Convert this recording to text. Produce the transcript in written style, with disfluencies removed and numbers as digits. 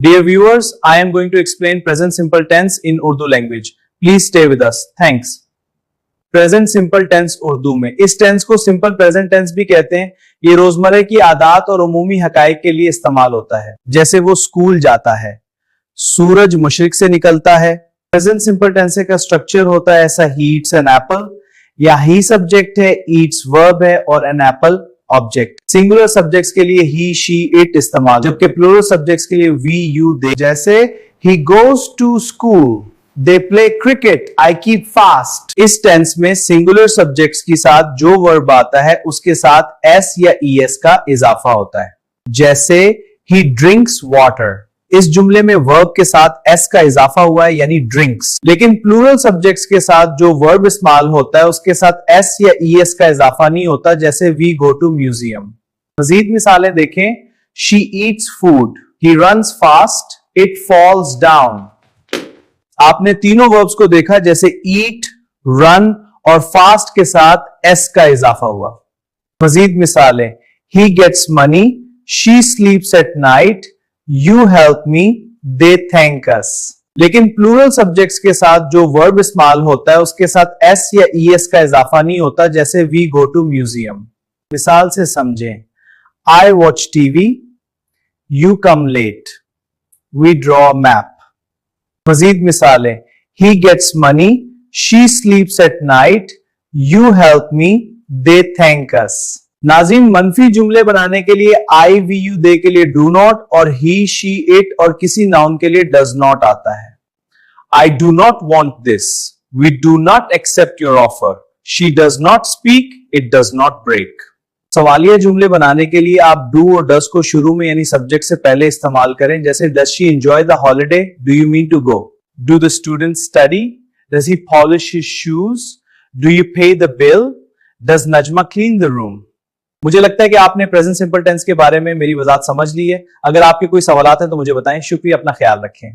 Dear viewers, I am going to explain present simple tense in Urdu language. Please stay with us. Thanks. Present simple tense Urdu में, इस tense को simple present tense भी कहते हैं। ये रोजमर्रा की आदात और उमूमी हकायक के लिए इस्तेमाल होता है, जैसे वो स्कूल जाता है, सूरज मशरिक से निकलता है। प्रेजेंट सिंपल टेंस का स्ट्रक्चर होता है ऐसा, ही ईट्स एन एप्पल, या ही सब्जेक्ट है, ईट्स वर्ब है और an apple object. Singular subjects के लिए ही, शी, इट इस्तेमाल, जबकि प्लूरल सब्जेक्ट्स के लिए वी, यू, दे। जैसे he goes to school, they play cricket, I keep fast. इस टेंस में सिंगुलर सब्जेक्ट्स के साथ जो वर्ब आता है उसके साथ एस या ईएस का इजाफा होता है। जैसे ही ड्रिंक्स वाटर, इस जुमले में वर्ब के साथ एस का इजाफा हुआ है यानी ड्रिंक्स। लेकिन प्लूरल सब्जेक्ट्स के साथ जो वर्ब इस्तेमाल होता है उसके साथ एस या ईएस का इजाफा नहीं होता, जैसे वी गो टू म्यूजियम। मजीद मिसालें देखें, she Yeats food, he runs fast, it falls down. आपने तीनों वर्ब्स को देखा, जैसे ईट, रन और फास्ट के साथ एस का इजाफा हुआ। मजीद मिसालें, he gets money, she sleeps at night, you help me, they thank us. लेकिन प्लूरल सब्जेक्ट्स के साथ जो वर्ब इस्तेमाल होता है उसके साथ एस या ईएस का इजाफा नहीं होता, जैसे वी गो टू म्यूजियम। मिसाल से समझें, I watch TV, you come late, we draw map. मजीद मिसालें, he gets money, she sleeps at night, you help me, they thank us. नाज़रीन, मनफी जुमले बनाने के लिए आई, वी, यू, दे के लिए डू नॉट और ही, शी, इट और किसी नाउन के लिए डज नॉट आता है। I do not want this, we do not accept your offer, she does not speak, it does not break. सवालिया जुमले बनाने के लिए आप डू और डज को शुरू में यानी सब्जेक्ट से पहले इस्तेमाल करें। जैसे, does she enjoy the holiday, do you mean to go? Do the student study, does he polish his shoes, do you pay the bill, does Najma clean the room? मुझे लगता है कि आपने प्रेजेंट सिंपल टेंस के बारे में मेरी वजाहत समझ ली है। अगर आपके कोई सवाल हैं तो मुझे बताएं। शुक्रिया, अपना ख्याल रखें।